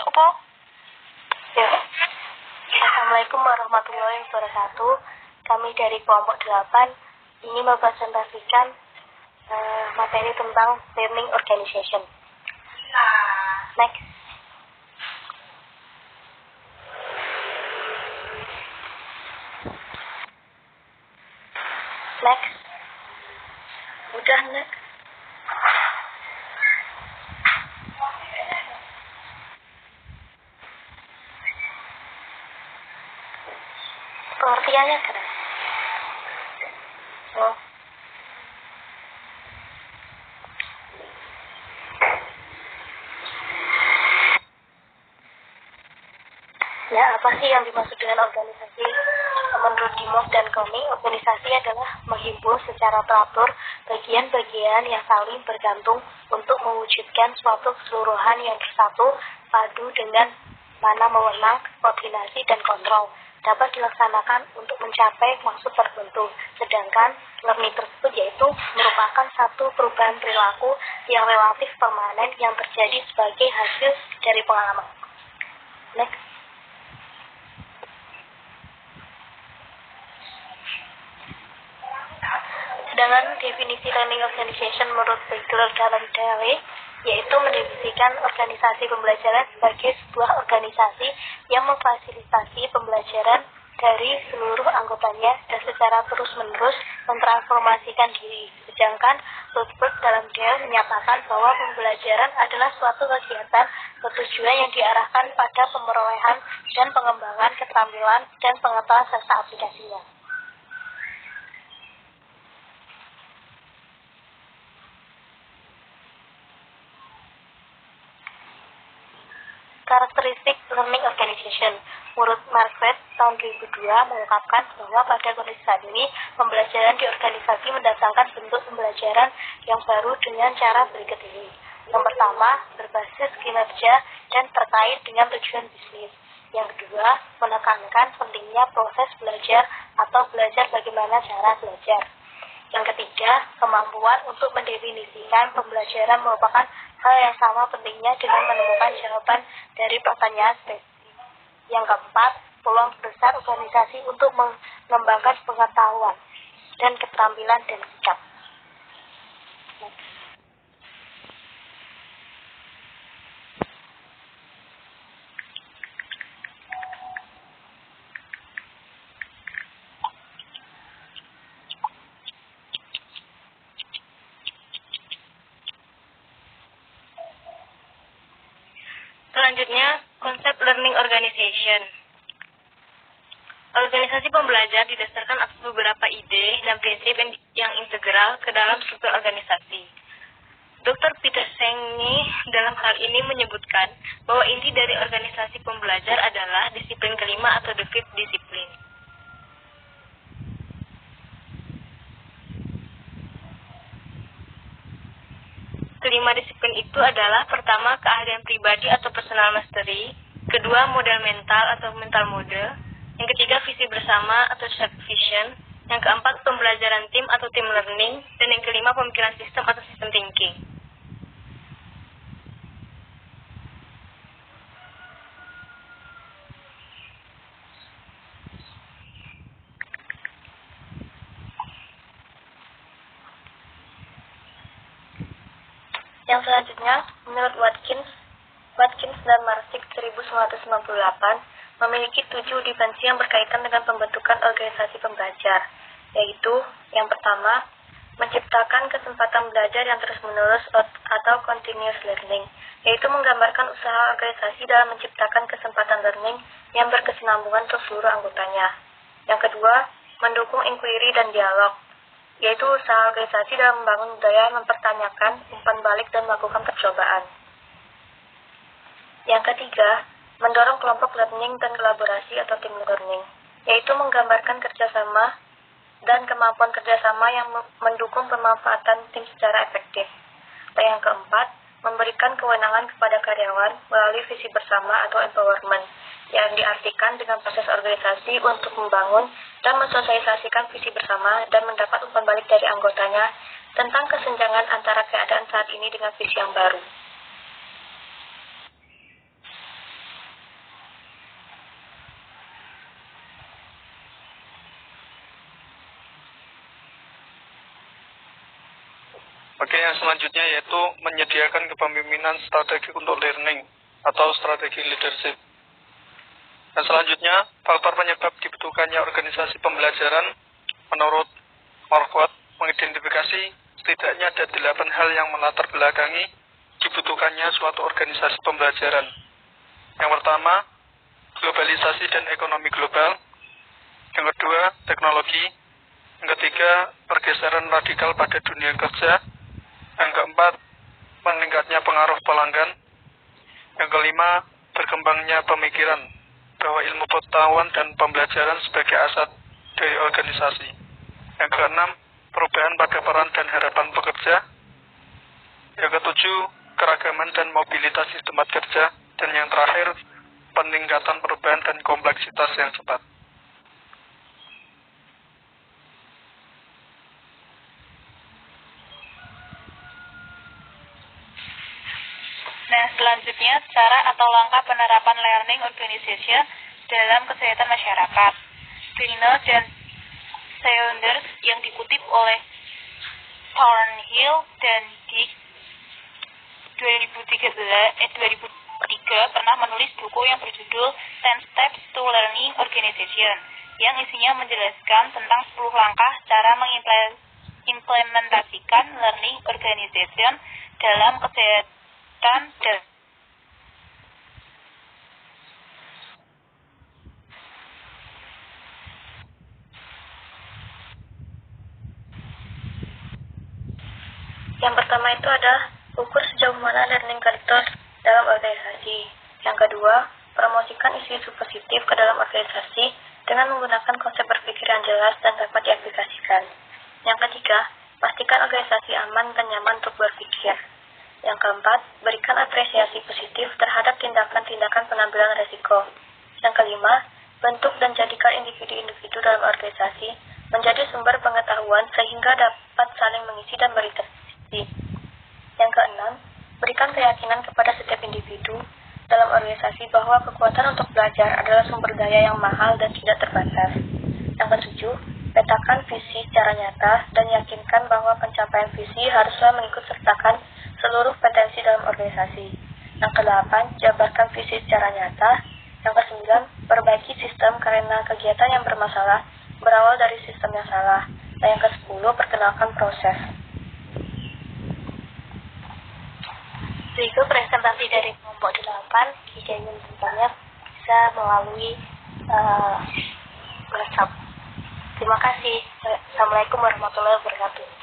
Yuk, Po. Ya. Assalamualaikum warahmatullahi wabarakatuh. Kami dari kelompok 8 ini mempresentasikan materi tentang learning organization. Next. Next. Udah, next. Pengertiannya kan? Oh. Ya, apa sih yang dimaksud dengan organisasi? Menurut Dimov dan Koni, organisasi adalah menghimpun secara teratur bagian-bagian yang saling bergantung untuk mewujudkan suatu keseluruhan yang bersatu, padu dengan mana mewenang, koordinasi, dan kontrol. Dapat dilaksanakan untuk mencapai maksud tertentu. Sedangkan learning tersebut yaitu merupakan satu perubahan perilaku yang relatif permanen yang terjadi sebagai hasil dari pengalaman. Next. Sedangkan definisi learning organization menurut Bagler dan Dale yaitu mendefinisikan organisasi pembelajaran sebagai sebuah organisasi yang memfasilitasi pembelajaran dari seluruh anggotanya dan secara terus-menerus mentransformasikan diri. Sedangkan Rothberg dalam Dale menyatakan bahwa pembelajaran adalah suatu kegiatan bertujuan yang diarahkan pada pemerolehan dan pengembangan keterampilan dan pengetahuan serta aplikasinya. Karakteristik learning organization. Menurut Margaret tahun 2002 mengungkapkan bahwa pada kondisi saat ini, pembelajaran di organisasi mendatangkan bentuk pembelajaran yang baru dengan cara berikut ini. Yang pertama, berbasis kinerja dan terkait dengan tujuan bisnis. Yang kedua, menekankan pentingnya proses belajar atau belajar bagaimana cara belajar. Yang ketiga, kemampuan untuk mendefinisikan pembelajaran merupakan hal yang sama pentingnya dengan menemukan jawaban dari pertanyaan spesifik. Yang keempat, peluang besar organisasi untuk mengembangkan pengetahuan dan keterampilan dan sikap. Selanjutnya, konsep learning organization. Organisasi pembelajar didasarkan atas beberapa ide dan prinsip yang integral ke dalam struktur organisasi. Dr. Peter Senge dalam hal ini menyebutkan bahwa inti dari organisasi pembelajar adalah disiplin kelima atau the fifth discipline. Kelima disiplin itu adalah pertama, keahlian pribadi atau personal mastery, kedua, model mental atau mental model, yang ketiga, visi bersama atau shared vision, yang keempat, pembelajaran tim atau team learning, dan yang kelima, pemikiran sistem atau system thinking. Yang selanjutnya, menurut Watkins dan Marsick 1998 memiliki 7 dimensi yang berkaitan dengan pembentukan organisasi pembelajar, yaitu yang pertama, menciptakan kesempatan belajar yang terus-menerus atau continuous learning, yaitu menggambarkan usaha organisasi dalam menciptakan kesempatan learning yang berkesinambungan untuk seluruh anggotanya. Yang kedua, mendukung inquiry dan dialog, yaitu usaha organisasi dalam membangun budaya mempertanyakan, umpan balik, dan melakukan percobaan. Yang ketiga, mendorong kelompok learning dan kolaborasi atau team learning, yaitu menggambarkan kerjasama dan kemampuan kerjasama yang mendukung pemanfaatan tim secara efektif. Dan yang keempat, memberikan kewenangan kepada karyawan melalui visi bersama atau empowerment, yang diartikan dengan proses organisasi untuk membangun dan mensosialisasikan visi bersama dan mendapat umpan balik dari anggotanya tentang kesenjangan antara keadaan saat ini dengan visi yang baru. Oke, yang selanjutnya yaitu menyediakan kepemimpinan strategi untuk learning atau strategi leadership. Dan selanjutnya, faktor penyebab dibutuhkannya organisasi pembelajaran menurut Marquardt mengidentifikasi setidaknya ada 8 hal yang melatar belakangi dibutuhkannya suatu organisasi pembelajaran. Yang pertama, globalisasi dan ekonomi global. Yang kedua, teknologi. Yang ketiga, pergeseran radikal pada dunia kerja. Yang keempat, meningkatnya pengaruh pelanggan. Yang kelima, berkembangnya pemikiran bahwa ilmu pengetahuan dan pembelajaran sebagai aset dari organisasi. Yang keenam, perubahan pada peran dan harapan pekerja. Yang ketujuh, keragaman dan mobilitas di tempat kerja. Dan yang terakhir, peningkatan perubahan dan kompleksitas yang cepat. Nah, selanjutnya cara atau langkah penerapan learning organization dalam kesehatan masyarakat. Greener dan Saunders yang dikutip oleh Thornhill dan Dick 2003 pernah menulis buku yang berjudul 10 Steps to Learning Organization yang isinya menjelaskan tentang 10 langkah cara mengimplementasikan learning organization dalam kesehatan dan Yang pertama itu adalah ukur sejauh mana learning culture dalam organisasi. Yang kedua, promosikan isu-isu positif ke dalam organisasi dengan menggunakan konsep berpikir yang jelas dan dapat diaplikasikan. Yang ketiga, pastikan organisasi aman dan nyaman untuk berpikir. Yang keempat, berikan apresiasi positif terhadap tindakan-tindakan pengambilan resiko. Yang kelima, bentuk dan jadikan individu-individu dalam organisasi menjadi sumber pengetahuan sehingga dapat saling mengisi dan berinteraksi. Yang keenam, berikan keyakinan kepada setiap individu dalam organisasi bahwa kekuatan untuk belajar adalah sumber daya yang mahal dan tidak terbatas. Yang ketujuh, petakan visi secara nyata dan yakinkan bahwa pencapaian visi haruslah mengikut sertakan seluruh potensi dalam organisasi. Yang kedelapan, jabarkan visi secara nyata. Yang kesembilan, perbaiki sistem karena kegiatan yang bermasalah berawal dari sistem yang salah. Dan yang kesepuluh, perkenalkan proses. berikut presentasi dari kelompok 8. Jika ingin bertanya bisa melalui WhatsApp. Terima kasih. Assalamualaikum warahmatullahi wabarakatuh.